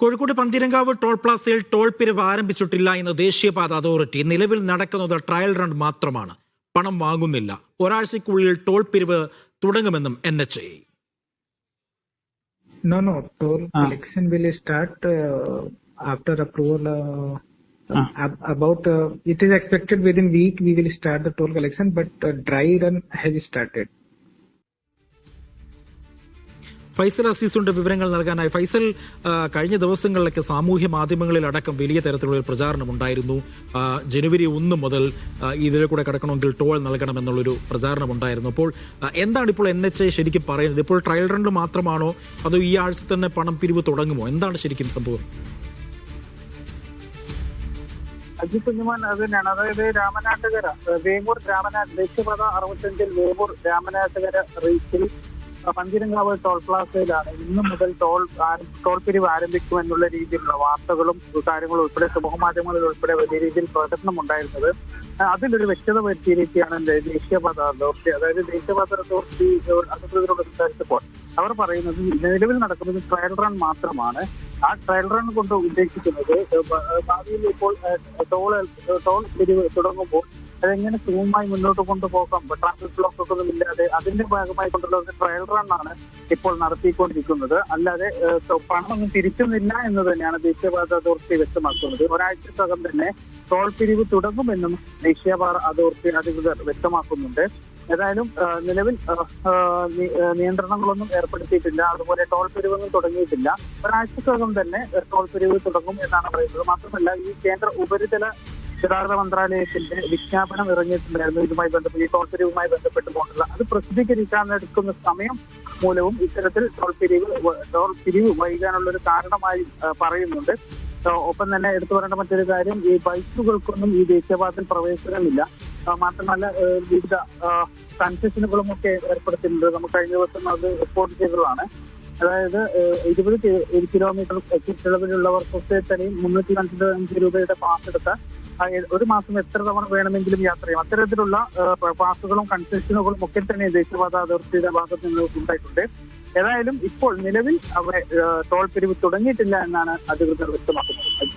Kozhikode Pantheerankavu toll പ്ലാസയിൽ toll പിരിവ് ആരംഭിച്ചിട്ടില്ല എന്ന് ദേശീയപാത അതോറിറ്റി. നിലവിൽ നടക്കുന്നത് ട്രയൽ റൺ മാത്രമാണ്. പണം വാങ്ങുന്നില്ല. ഒരാഴ്ചയ്ക്കുള്ളിൽ ടോൾ പിരിവ് തുടങ്ങുമെന്നും NHAI. No. Toll collection will start after approval. It is expected within week we will start the toll collection, but dry run has started. Faisal അസീസുണ്ട് വിവരങ്ങൾ നൽകാനായി. ഫൈസൽ, കഴിഞ്ഞ ദിവസങ്ങളിലൊക്കെ സാമൂഹ്യ മാധ്യമങ്ങളിലടക്കം വലിയ തരത്തിലുള്ള ഒരു പ്രചാരണം ഉണ്ടായിരുന്നു. ജനുവരി 1 മുതൽ ഇതിലെ കൂടെ കിടക്കണമെങ്കിൽ ടോൾ നൽകണമെന്നുള്ളൊരു പ്രചാരണം ഉണ്ടായിരുന്നു. അപ്പോൾ എന്താണ് ഇപ്പോൾ NHAI ശരിക്കും പറയുന്നത്? ഇപ്പോൾ ട്രയൽ റൺ മാത്രമാണോ അതോ ഈ ആഴ്ച തന്നെ പണം പിരിവ് തുടങ്ങുമോ? എന്താണ് ശരിക്കും സംഭവം? അജി കുഞ്ഞുമാൻ അത് തന്നെയാണ്. അതായത് രാമനാട്ടുകര വേങ്ങൂർ ദേശീയപാത 65 വേങ്ങൂർ രാമനാട്ടുകര റീച്ചിൽ പന്തീരങ്കാവ് ടോൾ പ്ലാസയിലാണ് ഇന്നു മുതൽ ടോൾ പിരിവ് ആരംഭിക്കുമെന്നുള്ള രീതിയിലുള്ള വാർത്തകളും കാര്യങ്ങളും ഉൾപ്പെടെ സമൂഹമാധ്യമങ്ങളിൽ ഉൾപ്പെടെ വലിയ രീതിയിൽ പ്രചരണം ഉണ്ടായിരുന്നത്. അതിലൊരു വ്യക്തത വരുത്തിയിരിക്കുകയാണ് ദേശീയപാത അതോറിറ്റി. അതായത് ദേശീയപാത അതോറിറ്റി അധികൃതരോട് സംസാരിച്ചപ്പോൾ അവർ പറയുന്നത് നിലവിൽ നടക്കുന്നത് ട്രയൽ റൺ മാത്രമാണ്. ആ ട്രയൽ റൺ കൊണ്ട് ഉദ്ദേശിക്കുന്നത് ഭാവിയിൽ ഇപ്പോൾ ടോൾ പിരിവ് തുടങ്ങുമ്പോൾ അതെങ്ങനെ സുഗമമായി മുന്നോട്ട് കൊണ്ടുപോകാം, ട്രാഫിക് ബ്ലോക്ക് ഒക്കെ ഒന്നും ഇല്ലാതെ അതിന്റെ ഭാഗമായി കൊണ്ടുള്ള ഒരു ട്രയൽ റൺ ആണ് ഇപ്പോൾ നടത്തിക്കൊണ്ടിരിക്കുന്നത്. അല്ലാതെ പണമൊന്നും തിരിച്ചുന്നില്ല എന്ന് തന്നെയാണ് ദേശീയപാത അതോറിറ്റി വ്യക്തമാക്കുന്നത്. ഒരാഴ്ചക്കകം തന്നെ ടോൾ പിരിവ് തുടങ്ങുമെന്നും ദേശീയപാത അതോറിറ്റി അധികൃതർ വ്യക്തമാക്കുന്നുണ്ട്. ഏതായാലും നിലവിൽ നിയന്ത്രണങ്ങളൊന്നും ഏർപ്പെടുത്തിയിട്ടില്ല. അതുപോലെ ടോൾ പിരിവൊന്നും തുടങ്ങിയിട്ടില്ല. ഒരാഴ്ചക്കകം തന്നെ ടോൾ പിരിവ് തുടങ്ങും എന്നാണ് പറയുന്നത്. മാത്രമല്ല, ഈ കേന്ദ്ര ഉപരിതല ഗതാഗത മന്ത്രാലയത്തിന്റെ വിജ്ഞാപനം ഇറങ്ങിയിട്ടുണ്ടായിരുന്നു ഇതുമായി ബന്ധപ്പെട്ട്, ഈ ടോൾ പിരിവുമായി ബന്ധപ്പെട്ടുകൊണ്ടുള്ള അത് പ്രസിദ്ധീകരിക്കാനെടുക്കുന്ന സമയം മൂലവും ഇത്തരത്തിൽ ടോൾ പിരിവ് വൈകാനുള്ള ഒരു കാരണമായി പറയുന്നുണ്ട്. ഒപ്പം തന്നെ എടുത്തു പറയേണ്ട മറ്റൊരു കാര്യം, ഈ ബൈക്കുകൾക്കൊന്നും ഈ ദേശീയപാതയിൽ പ്രവേശനമില്ല. മാത്രമല്ല, വിവിധ കൺസെഷനുകളും ഒക്കെ ഏർപ്പെടുത്തിയിട്ടുണ്ട്. നമുക്ക് കഴിഞ്ഞ ദിവസം അത് റിപ്പോർട്ട് ചെയ്തതാണ്. അതായത് 20 കിലോമീറ്റർ ചുറ്റളവിലുള്ളവർക്കൊക്കെ തന്നെയും 355 രൂപയുടെ പാസ് എടുത്താൽ ഒരു മാസം എത്ര തവണ വേണമെങ്കിലും യാത്ര ചെയ്യും. അത്തരത്തിലുള്ള പാസുകളും കൺസെഷനുകളും ഒക്കെ തന്നെ ദേശീയപാത അതോറിറ്റിയുടെ ഭാഗത്ത് നിന്ന് ഉണ്ടായിട്ടുണ്ട്. ഏതായാലും ഇപ്പോൾ നിലവിൽ അവിടെ ടോൾ പിരിവ് തുടങ്ങിയിട്ടില്ല എന്നാണ് അധികൃതർ വ്യക്തമാക്കുന്നത്.